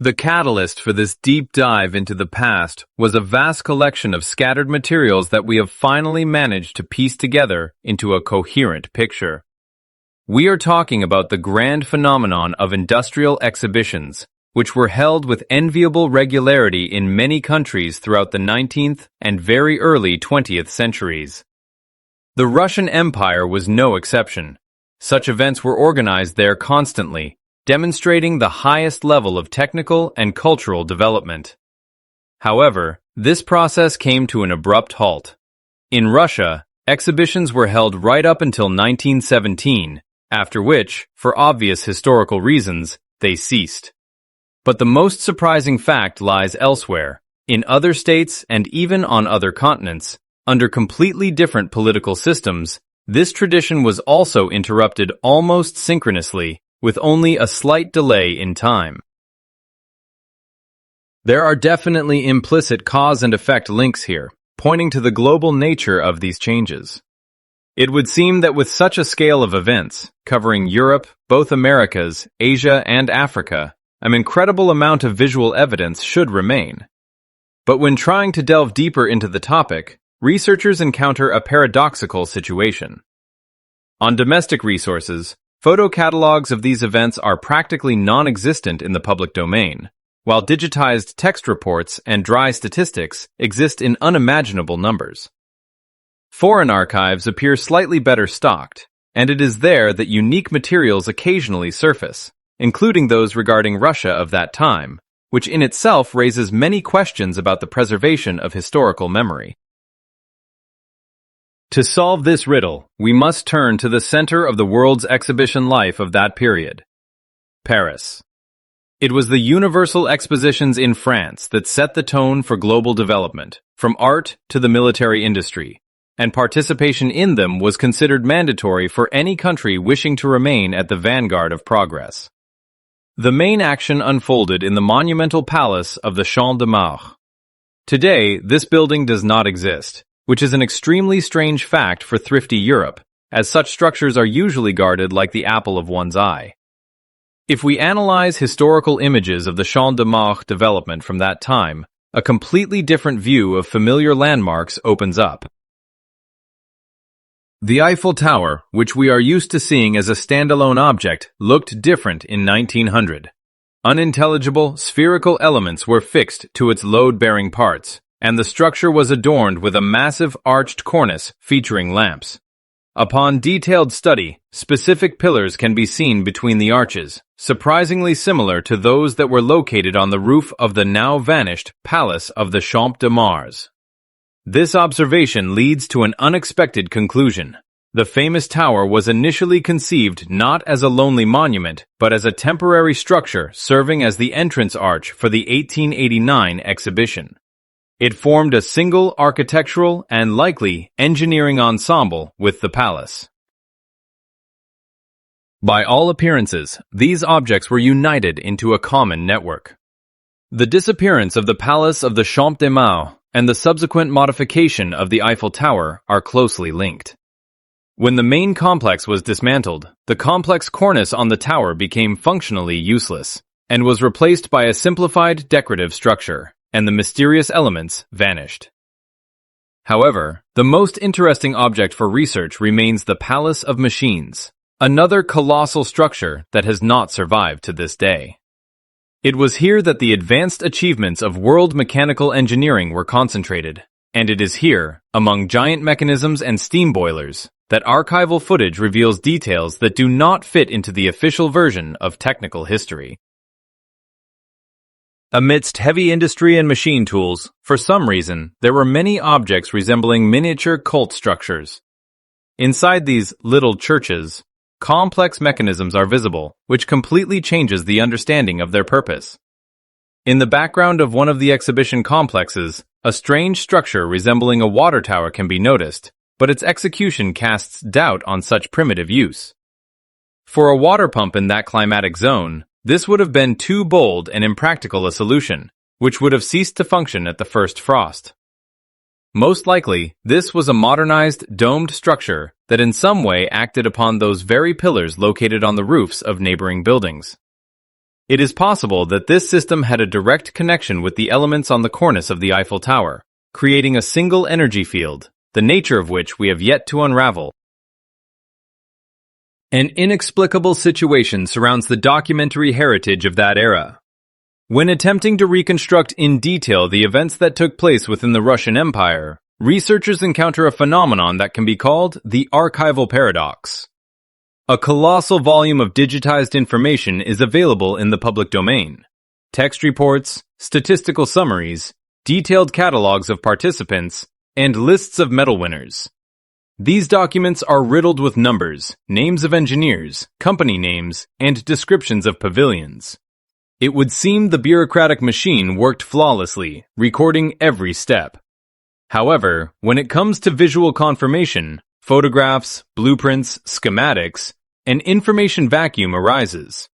The catalyst for this deep dive into the past was a vast collection of scattered materials that we have finally managed to piece together into a coherent picture. We are talking about the grand phenomenon of industrial exhibitions, which were held with enviable regularity in many countries throughout the 19th and very early 20th centuries. The Russian Empire was no exception. Such events were organized there constantly, demonstrating the highest level of technical and cultural development. However, this process came to an abrupt halt. In Russia, exhibitions were held right up until 1917, after which, for obvious historical reasons, they ceased. But the most surprising fact lies elsewhere, in other states and even on other continents. Under completely different political systems, this tradition was also interrupted almost synchronously, with only a slight delay in time. There are definitely implicit cause and effect links here, pointing to the global nature of these changes. It would seem that with such a scale of events, covering Europe, both Americas, Asia, and Africa, an incredible amount of visual evidence should remain. But when trying to delve deeper into the topic, researchers encounter a paradoxical situation. On domestic resources, photo catalogs of these events are practically non-existent in the public domain, while digitized text reports and dry statistics exist in unimaginable numbers. Foreign archives appear slightly better stocked, and it is there that unique materials occasionally surface, including those regarding Russia of that time, which in itself raises many questions about the preservation of historical memory. To solve this riddle, we must turn to the center of the world's exhibition life of that period: Paris. It was the Universal Expositions in France that set the tone for global development, from art to the military industry, and participation in them was considered mandatory for any country wishing to remain at the vanguard of progress. The main action unfolded in the monumental palace of the Champ de Mars. Today, this building does not exist, which is an extremely strange fact for thrifty Europe, as such structures are usually guarded like the apple of one's eye. If we analyze historical images of the Champ de Mars development from that time, a completely different view of familiar landmarks opens up. The Eiffel Tower, which we are used to seeing as a standalone object, looked different in 1900. Unintelligible, spherical elements were fixed to its load-bearing parts, and the structure was adorned with a massive arched cornice featuring lamps. Upon detailed study, specific pillars can be seen between the arches, surprisingly similar to those that were located on the roof of the now vanished Palace of the Champ de Mars. This observation leads to an unexpected conclusion. The famous tower was initially conceived not as a lonely monument, but as a temporary structure serving as the entrance arch for the 1889 exhibition. It formed a single architectural and likely engineering ensemble with the palace. By all appearances, these objects were united into a common network. The disappearance of the Palace of the Champ de Mars and the subsequent modification of the Eiffel Tower are closely linked. When the main complex was dismantled, the complex cornice on the tower became functionally useless and was replaced by a simplified decorative structure, and the mysterious elements vanished. However, the most interesting object for research remains the Palace of Machines, another colossal structure that has not survived to this day. It was here that the advanced achievements of world mechanical engineering were concentrated, and it is here, among giant mechanisms and steam boilers, that archival footage reveals details that do not fit into the official version of technical history. Amidst heavy industry and machine tools, for some reason, there were many objects resembling miniature cult structures. Inside these little churches, complex mechanisms are visible, which completely changes the understanding of their purpose. In the background of one of the exhibition complexes, a strange structure resembling a water tower can be noticed, but its execution casts doubt on such primitive use. For a water pump in that climatic zone, this would have been too bold and impractical a solution, which would have ceased to function at the first frost. Most likely, this was a modernized, domed structure that in some way acted upon those very pillars located on the roofs of neighboring buildings. It is possible that this system had a direct connection with the elements on the cornice of the Eiffel Tower, creating a single energy field, the nature of which we have yet to unravel. An inexplicable situation surrounds the documentary heritage of that era. When attempting to reconstruct in detail the events that took place within the Russian Empire, researchers encounter a phenomenon that can be called the archival paradox. A colossal volume of digitized information is available in the public domain. Text reports, statistical summaries, detailed catalogs of participants, and lists of medal winners. These documents are riddled with numbers, names of engineers, company names, and descriptions of pavilions. It would seem the bureaucratic machine worked flawlessly, recording every step. However, when it comes to visual confirmation, photographs, blueprints, schematics, an information vacuum arises.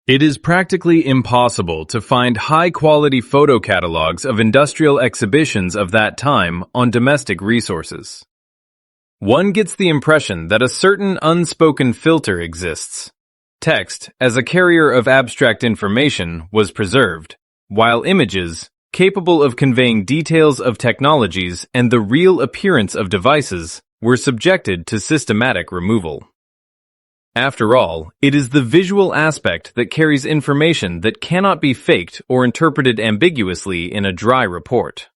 It is practically impossible to find high-quality photo catalogs of industrial exhibitions of that time on domestic resources. One gets the impression that a certain unspoken filter exists. Text, as a carrier of abstract information, was preserved, while images, capable of conveying details of technologies and the real appearance of devices, were subjected to systematic removal. After all, it is the visual aspect that carries information that cannot be faked or interpreted ambiguously in a dry report.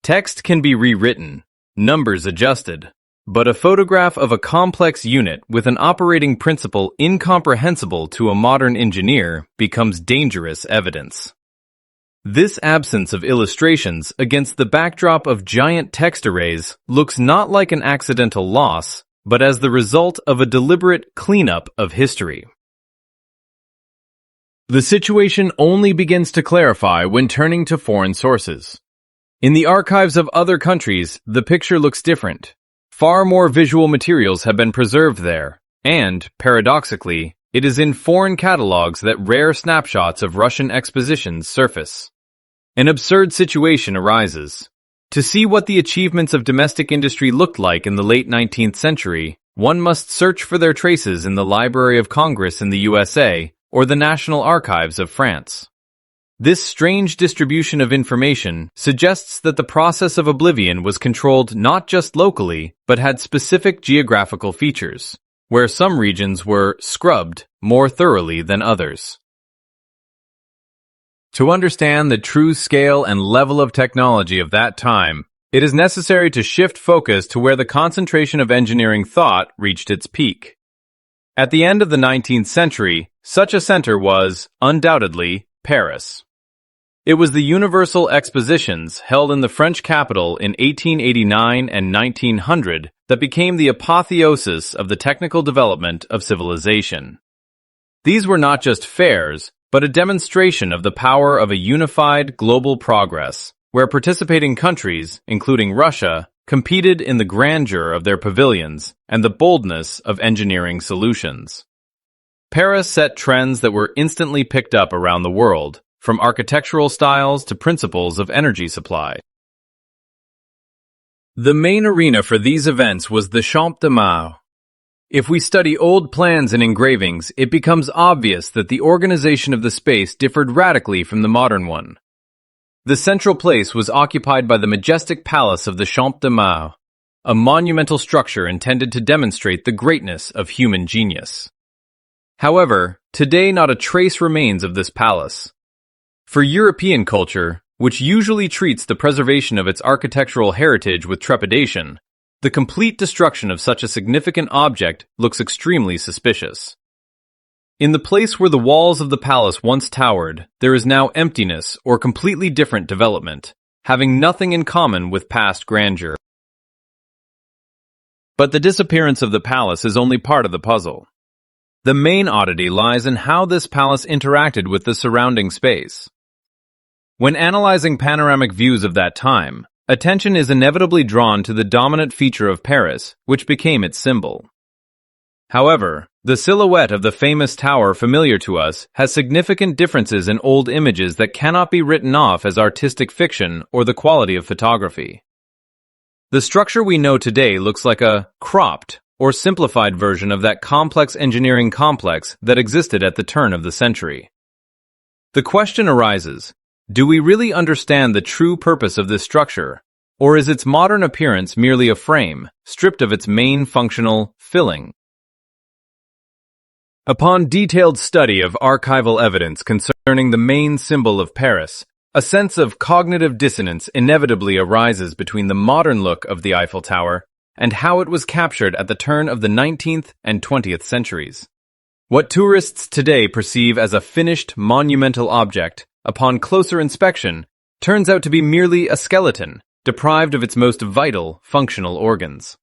Text can be rewritten, numbers adjusted, but a photograph of a complex unit with an operating principle incomprehensible to a modern engineer becomes dangerous evidence. This absence of illustrations against the backdrop of giant text arrays looks not like an accidental loss, but as the result of a deliberate cleanup of history. The situation only begins to clarify when turning to foreign sources. In the archives of other countries, the picture looks different. Far more visual materials have been preserved there, and, paradoxically, it is in foreign catalogs that rare snapshots of Russian expositions surface. An absurd situation arises. To see what the achievements of domestic industry looked like in the late 19th century, one must search for their traces in the Library of Congress in the USA or the National Archives of France. This strange distribution of information suggests that the process of oblivion was controlled not just locally, but had specific geographical features, where some regions were scrubbed more thoroughly than others. To understand the true scale and level of technology of that time, it is necessary to shift focus to where the concentration of engineering thought reached its peak. At the end of the 19th century, such a center was, undoubtedly, Paris. It was the Universal Expositions held in the French capital in 1889 and 1900 that became the apotheosis of the technical development of civilization. These were not just fairs, but a demonstration of the power of a unified global progress, where participating countries, including Russia, competed in the grandeur of their pavilions and the boldness of engineering solutions. Paris set trends that were instantly picked up around the world, from architectural styles to principles of energy supply. The main arena for these events was the Champ de Mars. If we study old plans and engravings, it becomes obvious that the organization of the space differed radically from the modern one. The central place was occupied by the majestic palace of the Champ de Mars, a monumental structure intended to demonstrate the greatness of human genius. However, today not a trace remains of this palace. For European culture, which usually treats the preservation of its architectural heritage with trepidation, the complete destruction of such a significant object looks extremely suspicious. In the place where the walls of the palace once towered, there is now emptiness or completely different development, having nothing in common with past grandeur. But the disappearance of the palace is only part of the puzzle. The main oddity lies in how this palace interacted with the surrounding space. When analyzing panoramic views of that time, attention is inevitably drawn to the dominant feature of Paris, which became its symbol. However, the silhouette of the famous tower familiar to us has significant differences in old images that cannot be written off as artistic fiction or the quality of photography. The structure we know today looks like a cropped, or simplified version of that complex engineering complex that existed at the turn of the century. The question arises, do we really understand the true purpose of this structure, or is its modern appearance merely a frame, stripped of its main functional filling? Upon detailed study of archival evidence concerning the main symbol of Paris, a sense of cognitive dissonance inevitably arises between the modern look of the Eiffel Tower and how it was captured at the turn of the 19th and 20th centuries. What tourists today perceive as a finished monumental object, upon closer inspection, turns out to be merely a skeleton, deprived of its most vital functional organs.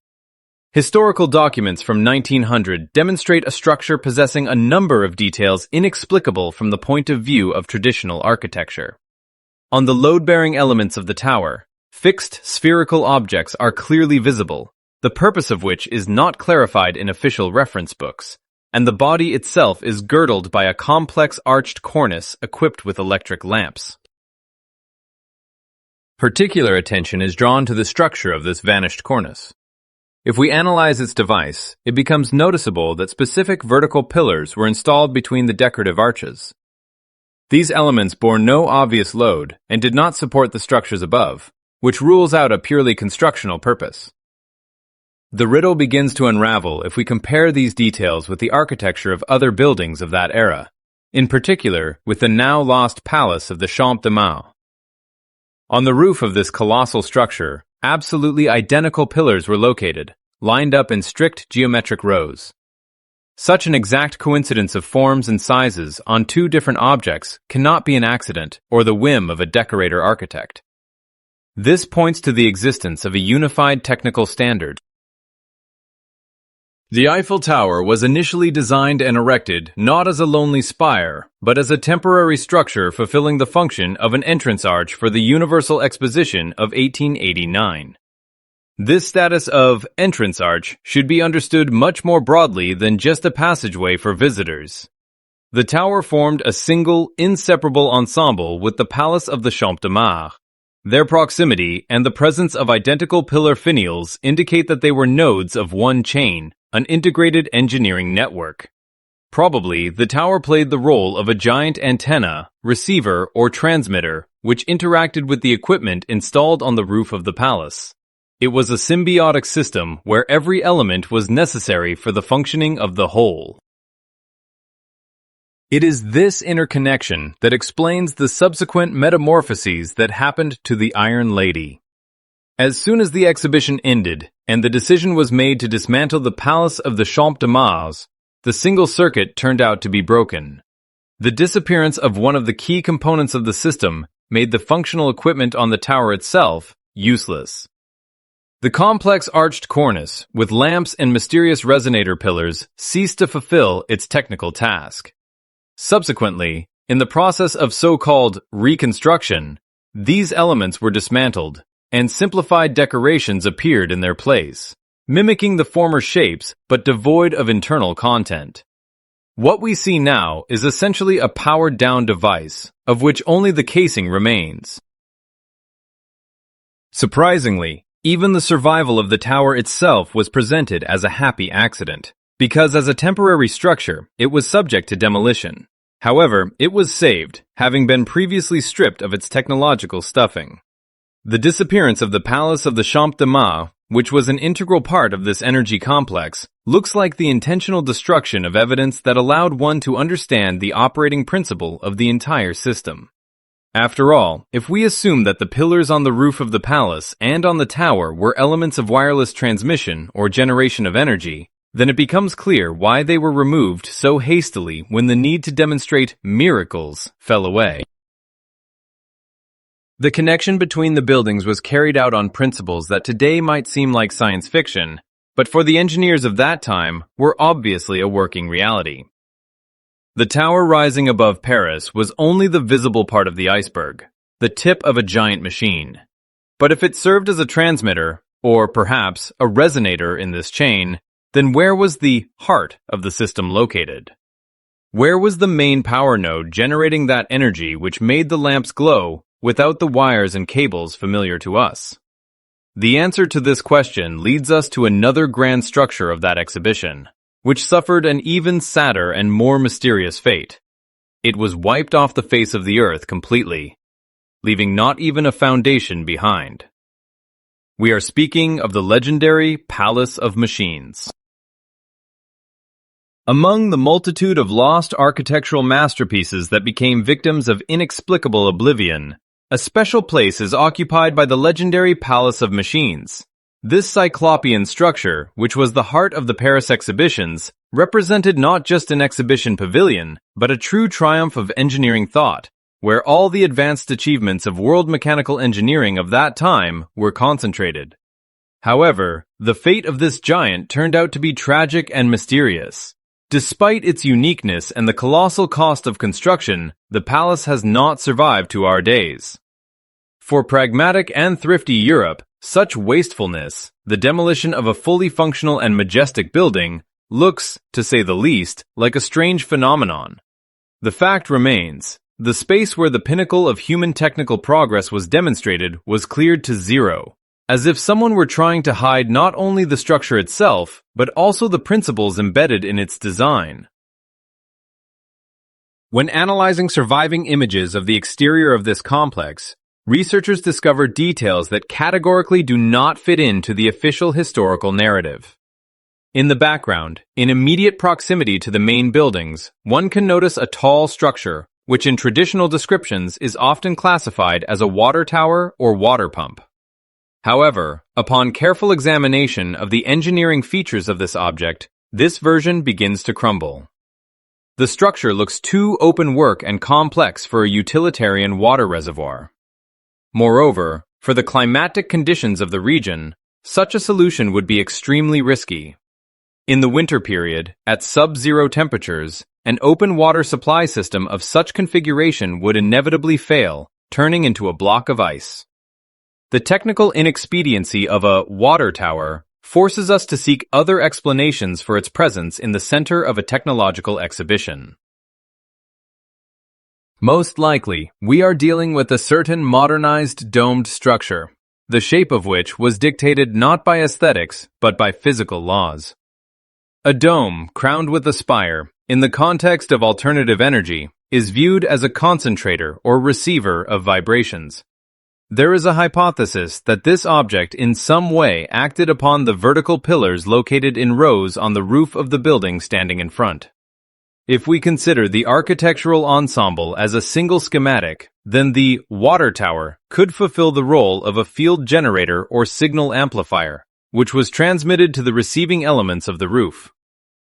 Historical documents from 1900 demonstrate a structure possessing a number of details inexplicable from the point of view of traditional architecture. On the load-bearing elements of the tower, fixed spherical objects are clearly visible, the purpose of which is not clarified in official reference books, and the body itself is girdled by a complex arched cornice equipped with electric lamps. Particular attention is drawn to the structure of this vanished cornice. If we analyze its device, it becomes noticeable that specific vertical pillars were installed between the decorative arches. These elements bore no obvious load and did not support the structures above, which rules out a purely constructional purpose. The riddle begins to unravel if we compare these details with the architecture of other buildings of that era, in particular with the now-lost palace of the Champ de Mars. On the roof of this colossal structure, absolutely identical pillars were located, lined up in strict geometric rows. Such an exact coincidence of forms and sizes on two different objects cannot be an accident or the whim of a decorator-architect. This points to the existence of a unified technical standard. The Eiffel Tower was initially designed and erected not as a lonely spire, but as a temporary structure fulfilling the function of an entrance arch for the Universal Exposition of 1889. This status of entrance arch should be understood much more broadly than just a passageway for visitors. The tower formed a single, inseparable ensemble with the Palace of the Champ de Mars. Their proximity and the presence of identical pillar finials indicate that they were nodes of one chain, an integrated engineering network. Probably, the tower played the role of a giant antenna, receiver, or transmitter, which interacted with the equipment installed on the roof of the palace. It was a symbiotic system where every element was necessary for the functioning of the whole. It is this interconnection that explains the subsequent metamorphoses that happened to the Iron Lady. As soon as the exhibition ended, and the decision was made to dismantle the Palace of the Champ de Mars, the single circuit turned out to be broken. The disappearance of one of the key components of the system made the functional equipment on the tower itself useless. The complex arched cornice, with lamps and mysterious resonator pillars, ceased to fulfill its technical task. Subsequently, in the process of so-called reconstruction, these elements were dismantled, and simplified decorations appeared in their place, mimicking the former shapes but devoid of internal content. What we see now is essentially a powered-down device, of which only the casing remains. Surprisingly, even the survival of the tower itself was presented as a happy accident, because as a temporary structure, it was subject to demolition. However, it was saved, having been previously stripped of its technological stuffing. The disappearance of the Palace of the Champ de Mars, which was an integral part of this energy complex, looks like the intentional destruction of evidence that allowed one to understand the operating principle of the entire system. After all, if we assume that the pillars on the roof of the palace and on the tower were elements of wireless transmission or generation of energy, then it becomes clear why they were removed so hastily when the need to demonstrate miracles fell away. The connection between the buildings was carried out on principles that today might seem like science fiction, but for the engineers of that time were obviously a working reality. The tower rising above Paris was only the visible part of the iceberg, the tip of a giant machine. But if it served as a transmitter, or perhaps a resonator in this chain, then where was the heart of the system located? Where was the main power node generating that energy which made the lamps glow without the wires and cables familiar to us? The answer to this question leads us to another grand structure of that exhibition, which suffered an even sadder and more mysterious fate. It was wiped off the face of the earth completely, leaving not even a foundation behind. We are speaking of the legendary Palace of Machines. Among the multitude of lost architectural masterpieces that became victims of inexplicable oblivion, a special place is occupied by the legendary Palace of Machines. This cyclopean structure, which was the heart of the Paris exhibitions, represented not just an exhibition pavilion, but a true triumph of engineering thought, where all the advanced achievements of world mechanical engineering of that time were concentrated. However, the fate of this giant turned out to be tragic and mysterious. Despite its uniqueness and the colossal cost of construction, the palace has not survived to our days. For pragmatic and thrifty Europe, such wastefulness, the demolition of a fully functional and majestic building, looks, to say the least, like a strange phenomenon. The fact remains, the space where the pinnacle of human technical progress was demonstrated was cleared to zero, as if someone were trying to hide not only the structure itself, but also the principles embedded in its design. When analyzing surviving images of the exterior of this complex, researchers discovered details that categorically do not fit into the official historical narrative. In the background, in immediate proximity to the main buildings, one can notice a tall structure, which in traditional descriptions is often classified as a water tower or water pump. However, upon careful examination of the engineering features of this object, this version begins to crumble. The structure looks too open work and complex for a utilitarian water reservoir. Moreover, for the climatic conditions of the region, such a solution would be extremely risky. In the winter period, at sub-zero temperatures, an open water supply system of such configuration would inevitably fail, turning into a block of ice. The technical inexpediency of a water tower forces us to seek other explanations for its presence in the center of a technological exhibition. Most likely, we are dealing with a certain modernized domed structure, the shape of which was dictated not by aesthetics, but by physical laws. A dome, crowned with a spire, in the context of alternative energy, is viewed as a concentrator or receiver of vibrations. There is a hypothesis that this object in some way acted upon the vertical pillars located in rows on the roof of the building standing in front. If we consider the architectural ensemble as a single schematic, then the water tower could fulfill the role of a field generator or signal amplifier, which was transmitted to the receiving elements of the roof.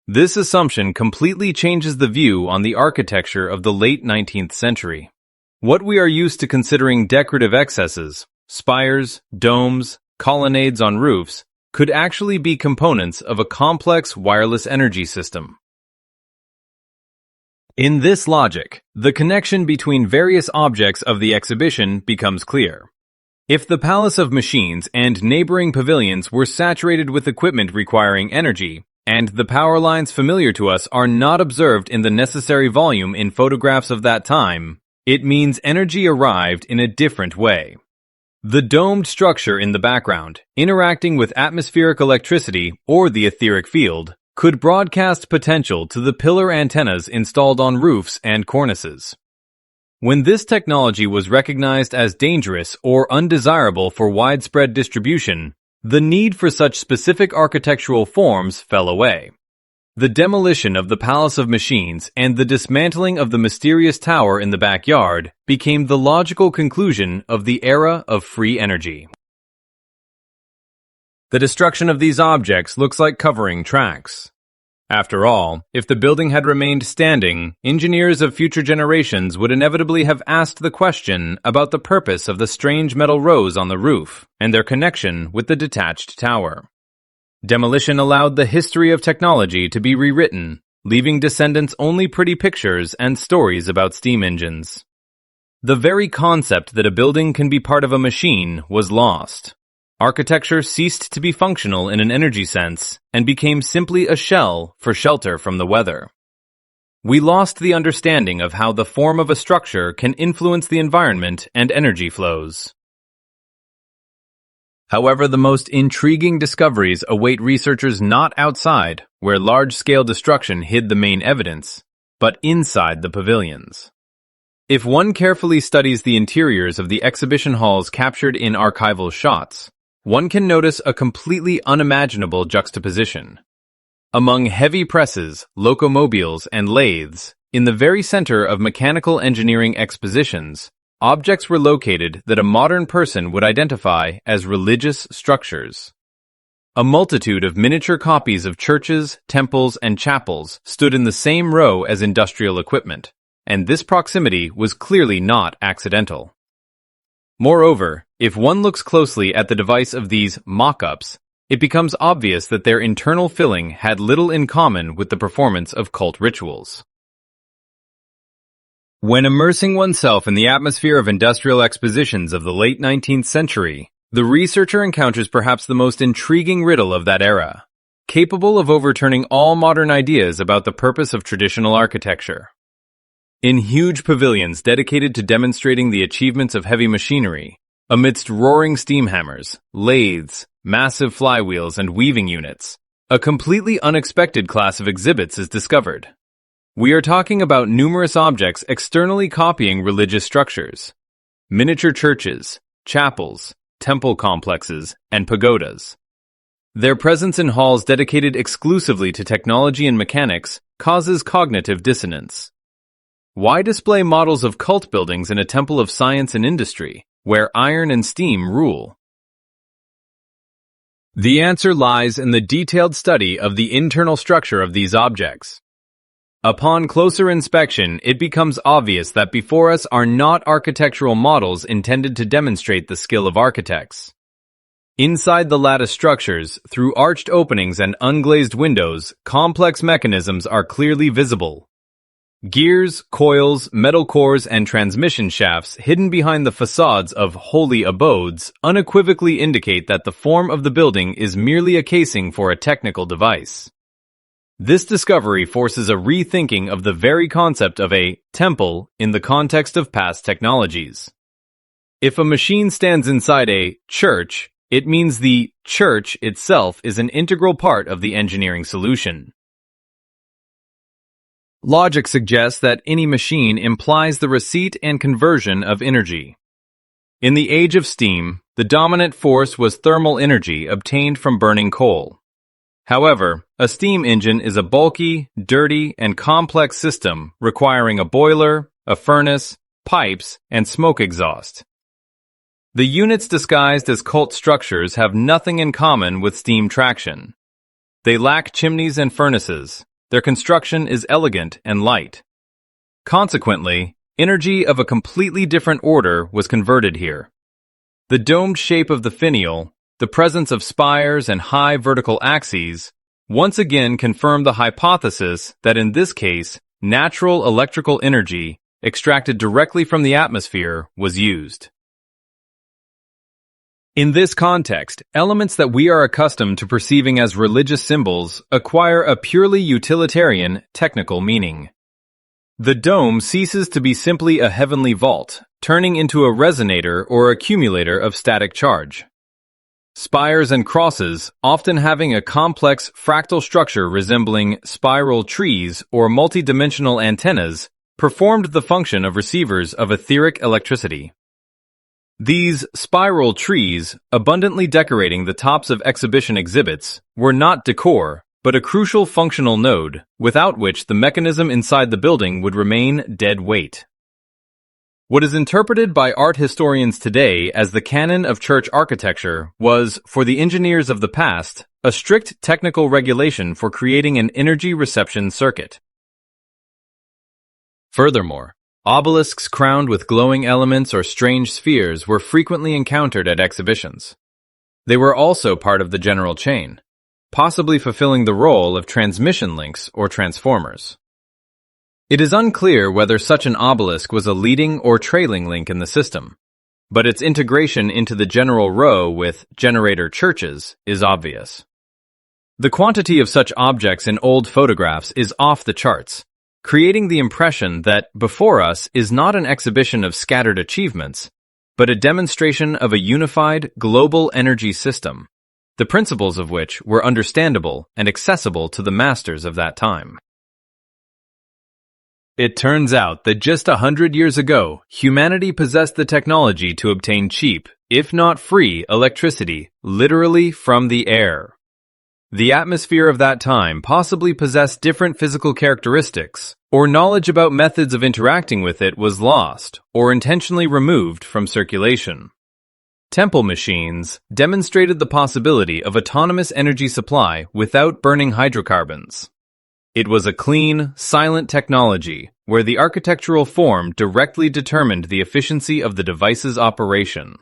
This assumption completely changes the view on the architecture of the late 19th century. What we are used to considering decorative excesses, spires, domes, colonnades on roofs, could actually be components of a complex wireless energy system. In this logic, the connection between various objects of the exhibition becomes clear. If the Palace of Machines and neighboring pavilions were saturated with equipment requiring energy, and the power lines familiar to us are not observed in the necessary volume in photographs of that time, it means energy arrived in a different way. The domed structure in the background, interacting with atmospheric electricity or the etheric field, could broadcast potential to the pillar antennas installed on roofs and cornices. When this technology was recognized as dangerous or undesirable for widespread distribution, the need for such specific architectural forms fell away. The demolition of the Palace of Machines and the dismantling of the mysterious tower in the backyard became the logical conclusion of the era of free energy. The destruction of these objects looks like covering tracks. After all, if the building had remained standing, engineers of future generations would inevitably have asked the question about the purpose of the strange metal rows on the roof and their connection with the detached tower. Demolition allowed the history of technology to be rewritten, leaving descendants only pretty pictures and stories about steam engines. The very concept that a building can be part of a machine was lost. Architecture ceased to be functional in an energy sense and became simply a shell for shelter from the weather. We lost the understanding of how the form of a structure can influence the environment and energy flows. However, the most intriguing discoveries await researchers not outside, where large-scale destruction hid the main evidence, but inside the pavilions. If one carefully studies the interiors of the exhibition halls captured in archival shots, one can notice a completely unimaginable juxtaposition. Among heavy presses, locomobiles, and lathes, in the very center of mechanical engineering expositions, objects were located that a modern person would identify as religious structures. A multitude of miniature copies of churches, temples, and chapels stood in the same row as industrial equipment, and this proximity was clearly not accidental. Moreover, if one looks closely at the device of these mock-ups, it becomes obvious that their internal filling had little in common with the performance of cult rituals. When immersing oneself in the atmosphere of industrial expositions of the late 19th century, the researcher encounters perhaps the most intriguing riddle of that era, capable of overturning all modern ideas about the purpose of traditional architecture. In huge pavilions dedicated to demonstrating the achievements of heavy machinery, amidst roaring steam hammers, lathes, massive flywheels, and weaving units, a completely unexpected class of exhibits is discovered. We are talking about numerous objects externally copying religious structures, miniature churches, chapels, temple complexes, and pagodas. Their presence in halls dedicated exclusively to technology and mechanics causes cognitive dissonance. Why display models of cult buildings in a temple of science and industry, where iron and steam rule? The answer lies in the detailed study of the internal structure of these objects. Upon closer inspection, it becomes obvious that before us are not architectural models intended to demonstrate the skill of architects. Inside the lattice structures, through arched openings and unglazed windows, complex mechanisms are clearly visible. Gears, coils, metal cores, and transmission shafts hidden behind the facades of holy abodes unequivocally indicate that the form of the building is merely a casing for a technical device. This discovery forces a rethinking of the very concept of a temple in the context of past technologies. If a machine stands inside a church, it means the church itself is an integral part of the engineering solution. Logic suggests that any machine implies the receipt and conversion of energy. In the age of steam, the dominant force was thermal energy obtained from burning coal. However, a steam engine is a bulky, dirty, and complex system requiring a boiler, a furnace, pipes, and smoke exhaust. The units disguised as cult structures have nothing in common with steam traction. They lack chimneys and furnaces. Their construction is elegant and light. Consequently, energy of a completely different order was converted here. The domed shape of the finial, the presence of spires and high vertical axes, once again confirm the hypothesis that in this case, natural electrical energy, extracted directly from the atmosphere, was used. In this context, elements that we are accustomed to perceiving as religious symbols acquire a purely utilitarian, technical meaning. The dome ceases to be simply a heavenly vault, turning into a resonator or accumulator of static charge. Spires and crosses, often having a complex fractal structure resembling spiral trees or multidimensional antennas, performed the function of receivers of etheric electricity. These spiral trees, abundantly decorating the tops of exhibition exhibits, were not decor, but a crucial functional node, without which the mechanism inside the building would remain dead weight. What is interpreted by art historians today as the canon of church architecture was, for the engineers of the past, a strict technical regulation for creating an energy reception circuit. Furthermore, obelisks crowned with glowing elements or strange spheres were frequently encountered at exhibitions. They were also part of the general chain, possibly fulfilling the role of transmission links or transformers. It is unclear whether such an obelisk was a leading or trailing link in the system, but its integration into the general row with generator churches is obvious. The quantity of such objects in old photographs is off the charts, creating the impression that before us is not an exhibition of scattered achievements, but a demonstration of a unified global energy system, the principles of which were understandable and accessible to the masters of that time. It turns out that just 100 years ago, humanity possessed the technology to obtain cheap, if not free, electricity, literally from the air. The atmosphere of that time possibly possessed different physical characteristics, or knowledge about methods of interacting with it was lost or intentionally removed from circulation. Temple machines demonstrated the possibility of autonomous energy supply without burning hydrocarbons. It was a clean, silent technology where the architectural form directly determined the efficiency of the device's operation.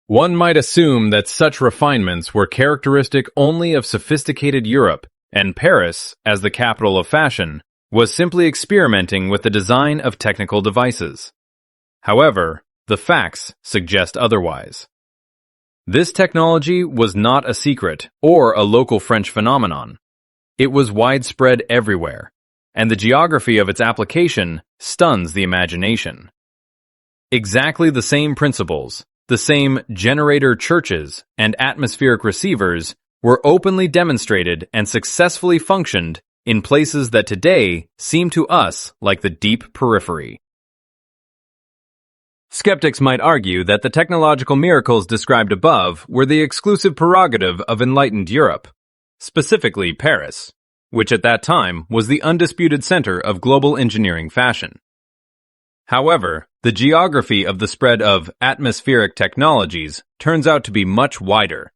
One might assume that such refinements were characteristic only of sophisticated Europe, and Paris, as the capital of fashion, was simply experimenting with the design of technical devices. However, the facts suggest otherwise. This technology was not a secret or a local French phenomenon. It was widespread everywhere, and the geography of its application stuns the imagination. Exactly the same principles, the same generator churches and atmospheric receivers were openly demonstrated and successfully functioned in places that today seem to us like the deep periphery. Skeptics might argue that the technological miracles described above were the exclusive prerogative of enlightened Europe, specifically Paris, which at that time was the undisputed center of global engineering fashion. However, the geography of the spread of atmospheric technologies turns out to be much wider,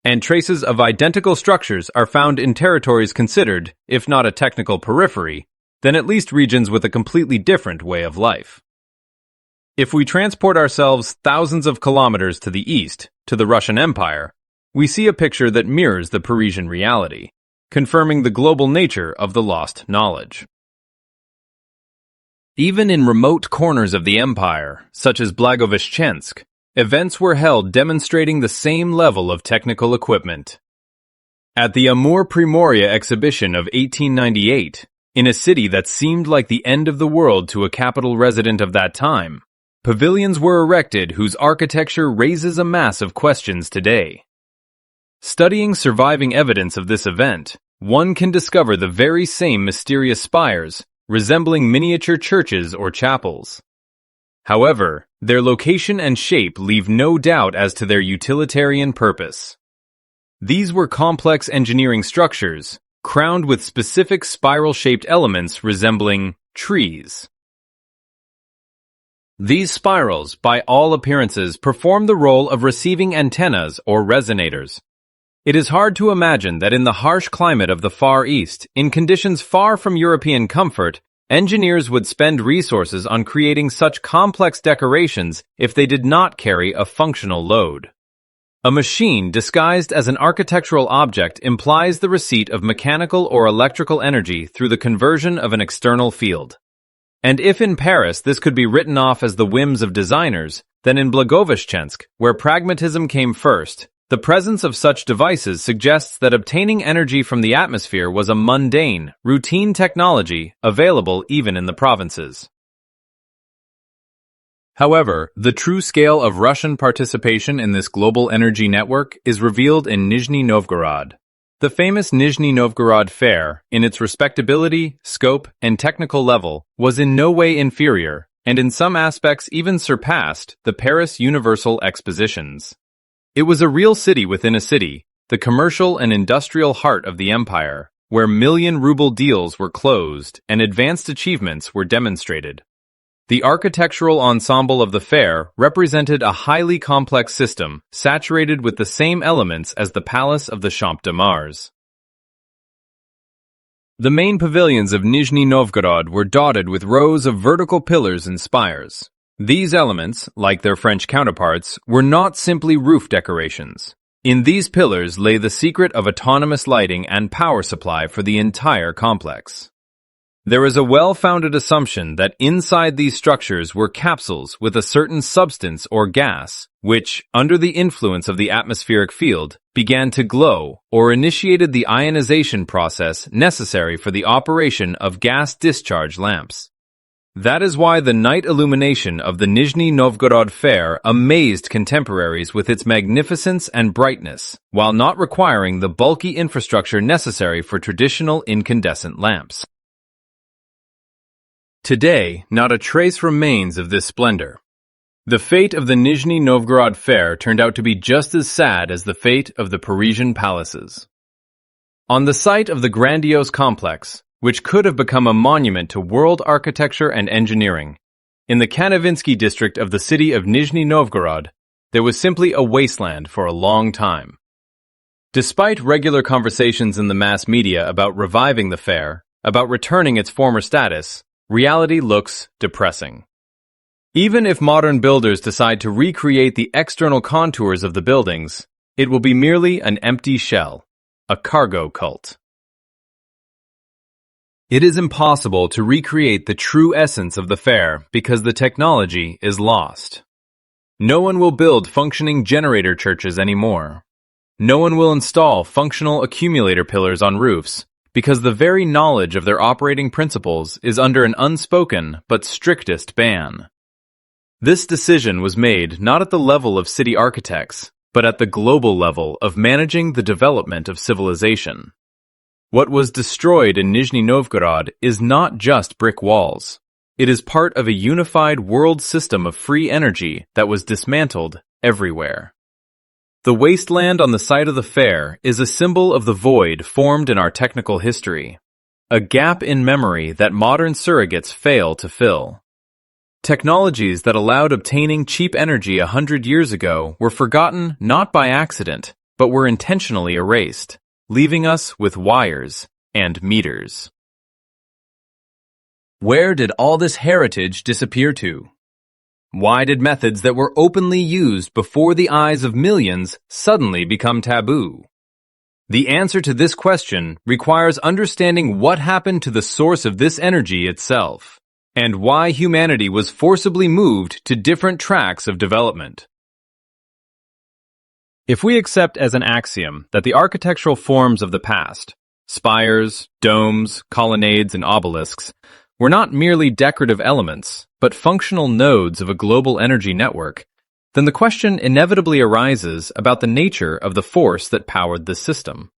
and traces of identical structures are found in territories considered, if not a technical periphery, then at least regions with a completely different way of life. If we transport ourselves thousands of kilometers to the east, to the Russian Empire, we see a picture that mirrors the Parisian reality, confirming the global nature of the lost knowledge. Even in remote corners of the empire, such as Blagoveshchensk, events were held demonstrating the same level of technical equipment. At the Amur Primoria exhibition of 1898, in a city that seemed like the end of the world to a capital resident of that time, pavilions were erected whose architecture raises a mass of questions today. Studying surviving evidence of this event, one can discover the very same mysterious spires, resembling miniature churches or chapels. However, their location and shape leave no doubt as to their utilitarian purpose. These were complex engineering structures, crowned with specific spiral-shaped elements resembling trees. These spirals, by all appearances, perform the role of receiving antennas or resonators. It is hard to imagine that in the harsh climate of the Far East, in conditions far from European comfort, engineers would spend resources on creating such complex decorations if they did not carry a functional load. A machine disguised as an architectural object implies the receipt of mechanical or electrical energy through the conversion of an external field. And if in Paris this could be written off as the whims of designers, then in Blagoveshchensk, where pragmatism came first, the presence of such devices suggests that obtaining energy from the atmosphere was a mundane, routine technology available even in the provinces. However, the true scale of Russian participation in this global energy network is revealed in Nizhny Novgorod. The famous Nizhny Novgorod Fair, in its respectability, scope, and technical level, was in no way inferior, and in some aspects even surpassed, the Paris Universal Expositions. It was a real city within a city, the commercial and industrial heart of the empire, where million-ruble deals were closed and advanced achievements were demonstrated. The architectural ensemble of the fair represented a highly complex system saturated with the same elements as the Palace of the Champ de Mars. The main pavilions of Nizhny Novgorod were dotted with rows of vertical pillars and spires. These elements, like their French counterparts, were not simply roof decorations. In these pillars lay the secret of autonomous lighting and power supply for the entire complex. There is a well-founded assumption that inside these structures were capsules with a certain substance or gas, which, under the influence of the atmospheric field, began to glow or initiated the ionization process necessary for the operation of gas discharge lamps. That is why the night illumination of the Nizhny Novgorod Fair amazed contemporaries with its magnificence and brightness, while not requiring the bulky infrastructure necessary for traditional incandescent lamps. Today, not a trace remains of this splendor. The fate of the Nizhny Novgorod Fair turned out to be just as sad as the fate of the Parisian palaces. On the site of the grandiose complex, which could have become a monument to world architecture and engineering, in the Kanavinsky district of the city of Nizhny Novgorod, there was simply a wasteland for a long time. Despite regular conversations in the mass media about reviving the fair, about returning its former status, reality looks depressing. Even if modern builders decide to recreate the external contours of the buildings, it will be merely an empty shell, a cargo cult. It is impossible to recreate the true essence of the fair because the technology is lost. No one will build functioning generator churches anymore. No one will install functional accumulator pillars on roofs because the very knowledge of their operating principles is under an unspoken but strictest ban. This decision was made not at the level of city architects, but at the global level of managing the development of civilization. What was destroyed in Nizhny Novgorod is not just brick walls. It is part of a unified world system of free energy that was dismantled everywhere. The wasteland on the site of the fair is a symbol of the void formed in our technical history, a gap in memory that modern surrogates fail to fill. Technologies that allowed obtaining cheap energy 100 years ago were forgotten not by accident, but were intentionally erased, leaving us with wires and meters. Where did all this heritage disappear to? Why did methods that were openly used before the eyes of millions suddenly become taboo? The answer to this question requires understanding what happened to the source of this energy itself, and why humanity was forcibly moved to different tracks of development. If we accept as an axiom that the architectural forms of the past, spires, domes, colonnades, and obelisks, were not merely decorative elements, but functional nodes of a global energy network, then the question inevitably arises about the nature of the force that powered this system.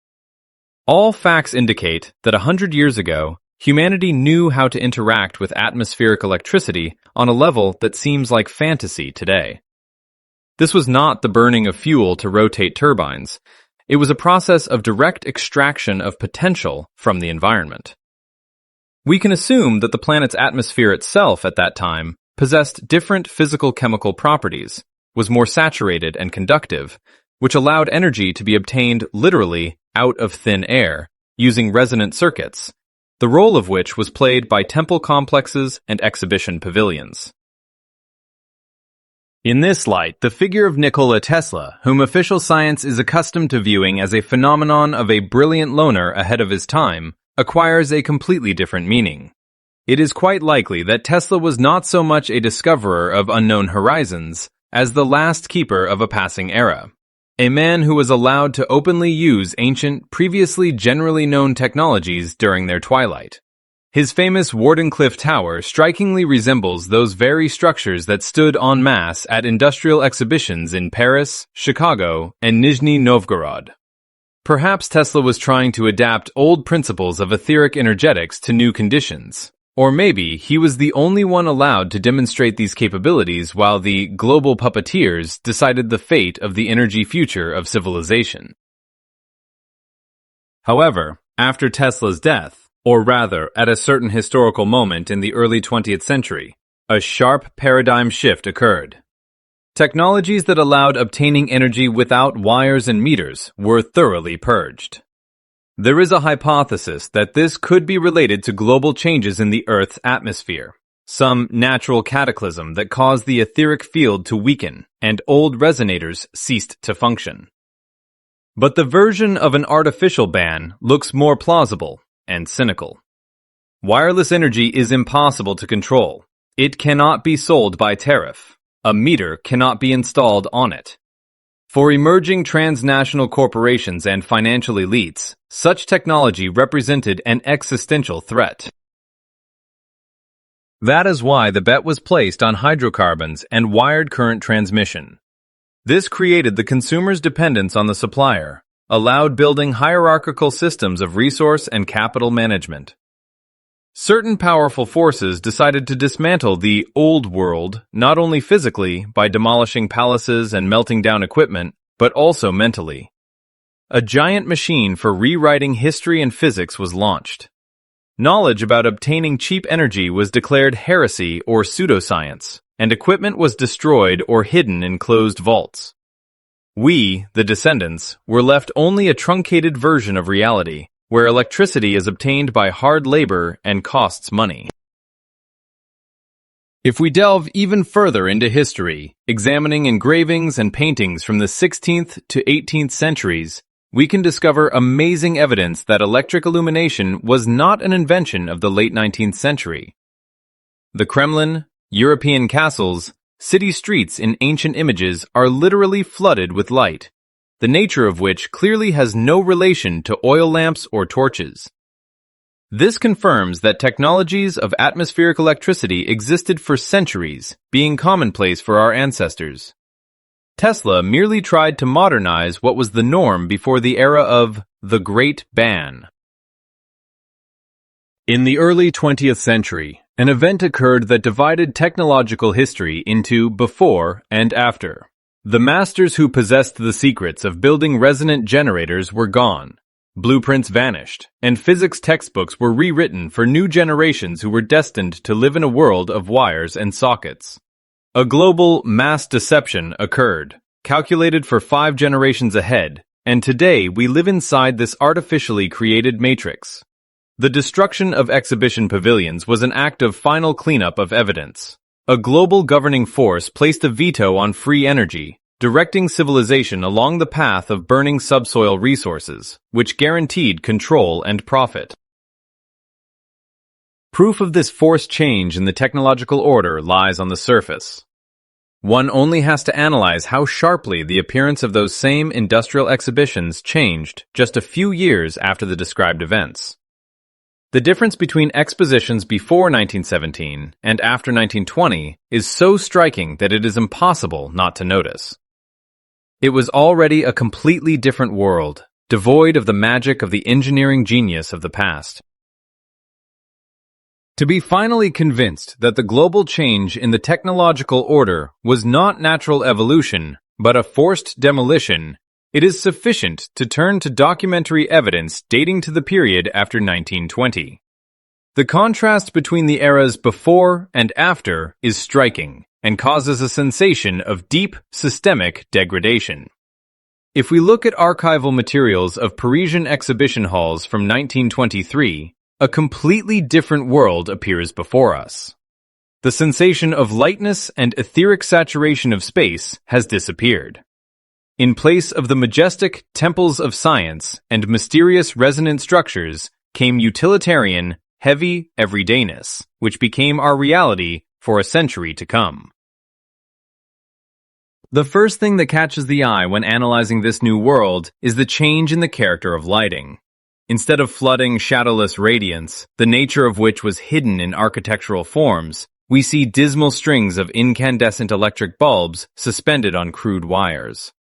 All facts indicate that 100 years ago, humanity knew how to interact with atmospheric electricity on a level that seems like fantasy today. This was not the burning of fuel to rotate turbines. It was a process of direct extraction of potential from the environment. We can assume that the planet's atmosphere itself at that time possessed different physical-chemical properties, was more saturated and conductive, which allowed energy to be obtained literally out of thin air, using resonant circuits, the role of which was played by temple complexes and exhibition pavilions. In this light, the figure of Nikola Tesla, whom official science is accustomed to viewing as a phenomenon of a brilliant loner ahead of his time, acquires a completely different meaning. It is quite likely that Tesla was not so much a discoverer of unknown horizons as the last keeper of a passing era, a man who was allowed to openly use ancient, previously generally known technologies during their twilight. His famous Wardenclyffe Tower strikingly resembles those very structures that stood en masse at industrial exhibitions in Paris, Chicago, and Nizhny Novgorod. Perhaps Tesla was trying to adapt old principles of etheric energetics to new conditions. Or maybe he was the only one allowed to demonstrate these capabilities while the global puppeteers decided the fate of the energy future of civilization. However, after Tesla's death, or rather, at a certain historical moment in the early 20th century, a sharp paradigm shift occurred. Technologies that allowed obtaining energy without wires and meters were thoroughly purged. There is a hypothesis that this could be related to global changes in the Earth's atmosphere, some natural cataclysm that caused the etheric field to weaken and old resonators ceased to function. But the version of an artificial ban looks more plausible and cynical. Wireless energy is impossible to control. It cannot be sold by tariff. A meter cannot be installed on it. For emerging transnational corporations and financial elites, such technology represented an existential threat. That is why the bet was placed on hydrocarbons and wired current transmission. This created the consumer's dependence on the supplier, allowed building hierarchical systems of resource and capital management. Certain powerful forces decided to dismantle the old world not only physically by demolishing palaces and melting down equipment, but also mentally. A giant machine for rewriting history and physics was launched. Knowledge about obtaining cheap energy was declared heresy or pseudoscience, and equipment was destroyed or hidden in closed vaults. We, the descendants, were left only a truncated version of reality, where electricity is obtained by hard labor and costs money. If we delve even further into history, examining engravings and paintings from the 16th to 18th centuries, we can discover amazing evidence that electric illumination was not an invention of the late 19th century. The Kremlin, European castles, city streets in ancient images are literally flooded with light, the nature of which clearly has no relation to oil lamps or torches. This confirms that technologies of atmospheric electricity existed for centuries, being commonplace for our ancestors. Tesla merely tried to modernize what was the norm before the era of the Great Ban. In the early 20th century, an event occurred that divided technological history into before and after. The masters who possessed the secrets of building resonant generators were gone. Blueprints vanished, and physics textbooks were rewritten for new generations who were destined to live in a world of wires and sockets. A global mass deception occurred, calculated for 5 generations ahead, and today we live inside this artificially created matrix. The destruction of exhibition pavilions was an act of final cleanup of evidence. A global governing force placed a veto on free energy, directing civilization along the path of burning subsoil resources, which guaranteed control and profit. Proof of this forced change in the technological order lies on the surface. One only has to analyze how sharply the appearance of those same industrial exhibitions changed just a few years after the described events. The difference between expositions before 1917 and after 1920 is so striking that it is impossible not to notice. It was already a completely different world, devoid of the magic of the engineering genius of the past. To be finally convinced that the global change in the technological order was not natural evolution, but a forced demolition, it is sufficient to turn to documentary evidence dating to the period after 1920. The contrast between the eras before and after is striking and causes a sensation of deep systemic degradation. If we look at archival materials of Parisian exhibition halls from 1923, a completely different world appears before us. The sensation of lightness and etheric saturation of space has disappeared. In place of the majestic temples of science and mysterious resonant structures came utilitarian, heavy everydayness, which became our reality for a century to come. The first thing that catches the eye when analyzing this new world is the change in the character of lighting. Instead of flooding shadowless radiance, the nature of which was hidden in architectural forms, we see dismal strings of incandescent electric bulbs suspended on crude wires.